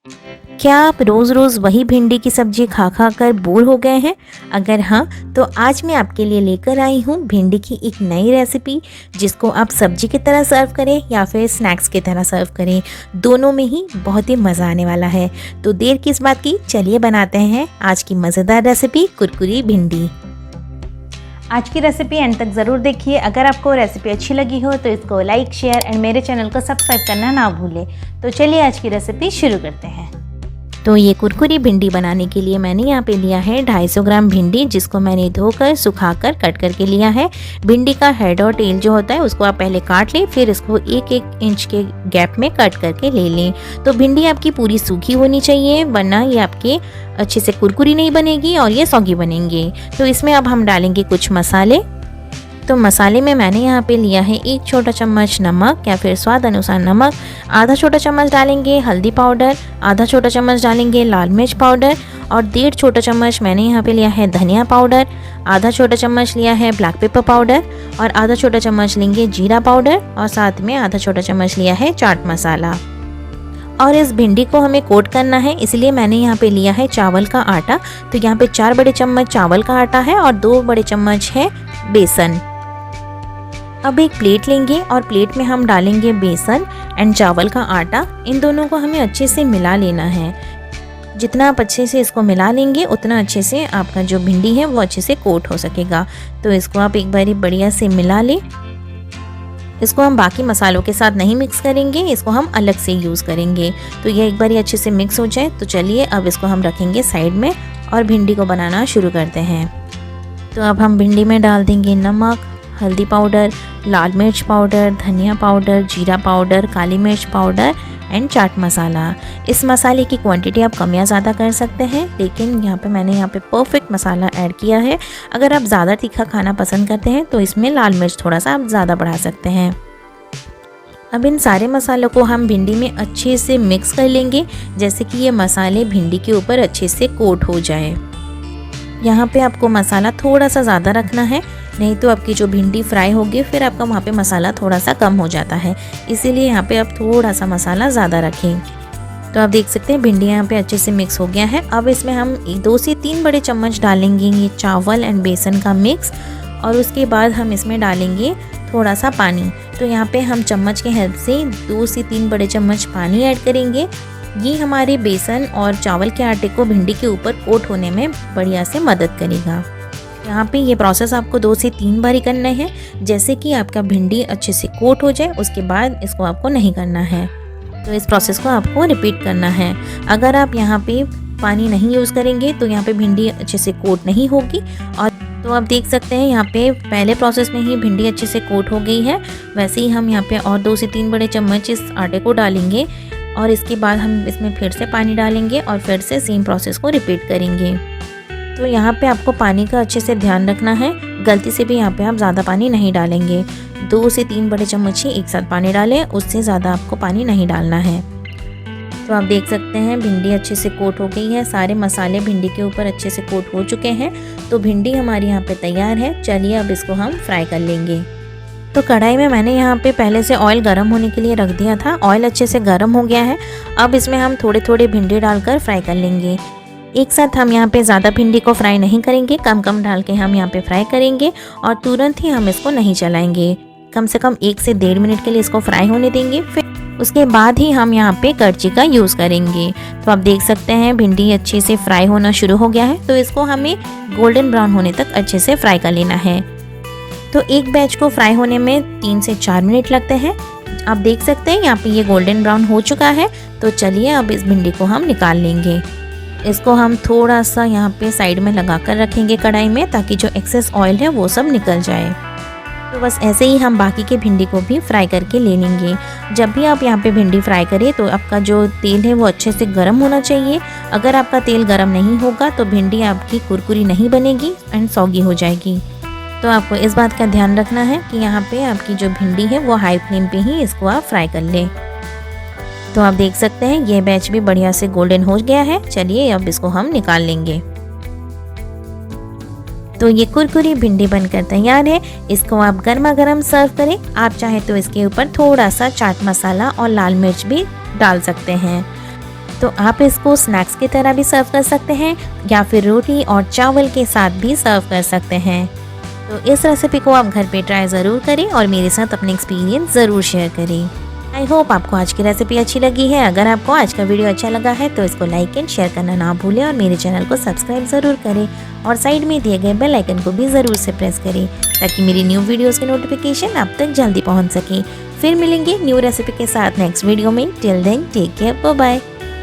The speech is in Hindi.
क्या आप रोज़ रोज़ वही भिंडी की सब्जी खा खा कर बोर हो गए हैं? अगर हाँ, तो आज मैं आपके लिए लेकर आई हूँ भिंडी की एक नई रेसिपी, जिसको आप सब्जी की तरह सर्व करें या फिर स्नैक्स की तरह सर्व करें, दोनों में ही बहुत ही मज़ा आने वाला है। तो देर किस बात की, चलिए बनाते हैं आज की मज़ेदार रेसिपी कुरकुरी भिंडी। आज की रेसिपी एंड तक ज़रूर देखिए। अगर आपको रेसिपी अच्छी लगी हो तो इसको लाइक, शेयर एंड मेरे चैनल को सब्सक्राइब करना ना भूलें। तो चलिए आज की रेसिपी शुरू करते हैं। तो ये कुरकुरी भिंडी बनाने के लिए मैंने यहाँ पे लिया है 250 ग्राम भिंडी, जिसको मैंने धोकर सुखाकर कट करके लिया है। भिंडी का हेड और टेल जो होता है उसको आप पहले काट लें, फिर इसको 1-1 इंच के गैप में कट करके ले लें। तो भिंडी आपकी पूरी सूखी होनी चाहिए, वरना ये आपके अच्छे से कुरकुरी नहीं बनेगी और ये सौगी बनेंगे। तो इसमें अब हम डालेंगे कुछ मसाले। तो मसाले में मैंने यहाँ पे लिया है 1 छोटा चम्मच नमक या फिर स्वाद अनुसार नमक, आधा छोटा चम्मच डालेंगे हल्दी पाउडर, आधा छोटा चम्मच डालेंगे लाल मिर्च पाउडर और 1.5 छोटा चम्मच मैंने यहाँ पे लिया है धनिया पाउडर, आधा छोटा चम्मच लिया है ब्लैक पेपर पाउडर और आधा छोटा चम्मच लेंगे जीरा पाउडर और साथ में आधा छोटा चम्मच लिया है चाट मसाला। और इस भिंडी को हमें कोट करना है, इसलिए मैंने यहाँ पे लिया है चावल का आटा। तो यहाँ पे 4 बड़े चम्मच चावल का आटा है और 2 बड़े चम्मच है बेसन। अब एक प्लेट लेंगे और प्लेट में हम डालेंगे बेसन एंड चावल का आटा। इन दोनों को हमें अच्छे से मिला लेना है। जितना आप अच्छे से इसको मिला लेंगे उतना अच्छे से आपका जो भिंडी है वो अच्छे से कोट हो सकेगा। तो इसको आप एक बारी बढ़िया से मिला लें। इसको हम बाकी मसालों के साथ नहीं मिक्स करेंगे, इसको हम अलग से यूज़ करेंगे। तो ये एक बारी अच्छे से मिक्स हो जाए तो चलिए अब इसको हम रखेंगे साइड में और भिंडी को बनाना शुरू करते हैं। तो अब हम भिंडी में डाल देंगे नमक, हल्दी पाउडर, लाल मिर्च पाउडर, धनिया पाउडर, जीरा पाउडर, काली मिर्च पाउडर एंड चाट मसाला। इस मसाले की क्वांटिटी आप कम या ज़्यादा कर सकते हैं, लेकिन मैंने यहाँ पे परफेक्ट मसाला ऐड किया है। अगर आप ज़्यादा तीखा खाना पसंद करते हैं तो इसमें लाल मिर्च थोड़ा सा आप ज़्यादा बढ़ा सकते हैं। अब इन सारे मसालों को हम भिंडी में अच्छे से मिक्स कर लेंगे, जैसे कि ये मसाले भिंडी के ऊपर अच्छे से कोट हो जाए। यहाँ पे आपको मसाला थोड़ा सा ज़्यादा रखना है, नहीं तो आपकी जो भिंडी फ्राई होगी फिर आपका वहाँ पे मसाला थोड़ा सा कम हो जाता है, इसीलिए यहाँ पे आप थोड़ा सा मसाला ज़्यादा रखें। तो आप देख सकते हैं भिंडी यहाँ पे अच्छे से मिक्स हो गया है। अब इसमें हम 2 से 3 बड़े चम्मच डालेंगे ये चावल एंड बेसन का मिक्स और उसके बाद हम इसमें डालेंगे थोड़ा सा पानी। तो यहाँ पे हम चम्मच के हेल्प से 2 से 3 बड़े चम्मच पानी ऐड करेंगे। ये हमारे बेसन और चावल के आटे को भिंडी के ऊपर कोट होने में बढ़िया से मदद करेगा। यहाँ पे ये प्रोसेस आपको 2 से 3 बार ही करना है, जैसे कि आपका भिंडी अच्छे से कोट हो जाए उसके बाद इसको आपको नहीं करना है। तो इस प्रोसेस को आपको रिपीट करना है। अगर आप यहाँ पे पानी नहीं यूज़ करेंगे तो यहाँ पे भिंडी अच्छे से कोट नहीं होगी। और तो आप देख सकते हैं यहाँ पे पहले प्रोसेस में ही भिंडी अच्छे से कोट हो गई है। वैसे ही हम यहाँ पे और 2 से 3 बड़े चम्मच इस आटे को डालेंगे और इसके बाद हम इसमें फिर से पानी डालेंगे और फिर से सेम प्रोसेस को रिपीट करेंगे। तो यहाँ पे आपको पानी का अच्छे से ध्यान रखना है, गलती से भी यहाँ पे आप ज़्यादा पानी नहीं डालेंगे। 2 से 3 बड़े चम्मच ही एक साथ पानी डालें, उससे ज़्यादा आपको पानी नहीं डालना है। तो आप देख सकते हैं भिंडी अच्छे से कोट हो गई है, सारे मसाले भिंडी के ऊपर अच्छे से कोट हो चुके हैं। तो भिंडी हमारी यहाँ पे तैयार है। चलिए अब इसको हम फ्राई कर लेंगे। तो कढ़ाई में मैंने यहाँ पे पहले से ऑयल गर्म होने के लिए रख दिया था। ऑयल अच्छे से गर्म हो गया है। अब इसमें हम थोड़े थोड़े भिंडी डालकर फ्राई कर लेंगे। एक साथ हम यहाँ पे ज़्यादा भिंडी को फ्राई नहीं करेंगे, कम कम डाल के हम यहाँ पे फ्राई करेंगे और तुरंत ही हम इसको नहीं चलाएंगे। कम से कम 1 से 1.5 मिनट के लिए इसको फ्राई होने देंगे, फिर उसके बाद ही हम यहाँ पे करछी का यूज़ करेंगे। तो आप देख सकते हैं भिंडी अच्छे से फ्राई होना शुरू हो गया है। तो इसको हमें गोल्डन ब्राउन होने तक अच्छे से फ्राई कर लेना है। तो एक बैच को फ्राई होने में 3 से 4 मिनट लगते हैं। आप देख सकते हैं यहाँ पे ये गोल्डन ब्राउन हो चुका है। तो चलिए अब इस भिंडी को हम निकाल लेंगे। इसको हम थोड़ा सा यहाँ पे साइड में लगा कर रखेंगे कढ़ाई में, ताकि जो एक्सेस ऑयल है वो सब निकल जाए। तो बस ऐसे ही हम बाकी के भिंडी को भी फ्राई करके ले लेंगे। जब भी आप यहाँ पे भिंडी फ्राई करें तो आपका जो तेल है वो अच्छे से गर्म होना चाहिए। अगर आपका तेल गर्म नहीं होगा तो भिंडी आपकी कुरकुरी नहीं बनेगी एंड सौगी हो जाएगी। तो आपको इस बात का ध्यान रखना है कि यहाँ पे आपकी जो भिंडी है वो हाई फ्लेम पे ही इसको आप फ्राई कर लें। तो आप देख सकते हैं ये बैच भी बढ़िया से गोल्डन हो गया है। चलिए अब इसको हम निकाल लेंगे। तो ये कुरकुरी भिंडी बनकर तैयार है। इसको आप गर्मा गर्म सर्व करें। आप चाहे तो इसके ऊपर थोड़ा सा चाट मसाला और लाल मिर्च भी डाल सकते हैं। तो आप इसको स्नैक्स की तरह भी सर्व कर सकते हैं या फिर रोटी और चावल के साथ भी सर्व कर सकते हैं। तो इस रेसिपी को आप घर पे ट्राई ज़रूर करें और मेरे साथ अपने एक्सपीरियंस ज़रूर शेयर करें। आई होप आपको आज की रेसिपी अच्छी लगी है। अगर आपको आज का वीडियो अच्छा लगा है तो इसको लाइक एंड शेयर करना ना भूलें और मेरे चैनल को सब्सक्राइब ज़रूर करें और साइड में दिए गए बेल आइकन को भी ज़रूर से प्रेस करें ताकि मेरी न्यू वीडियोस की नोटिफिकेशन आप तक जल्दी पहुंच सके। फिर मिलेंगे न्यू रेसिपी के साथ नेक्स्ट वीडियो में। Till then take care, bye bye.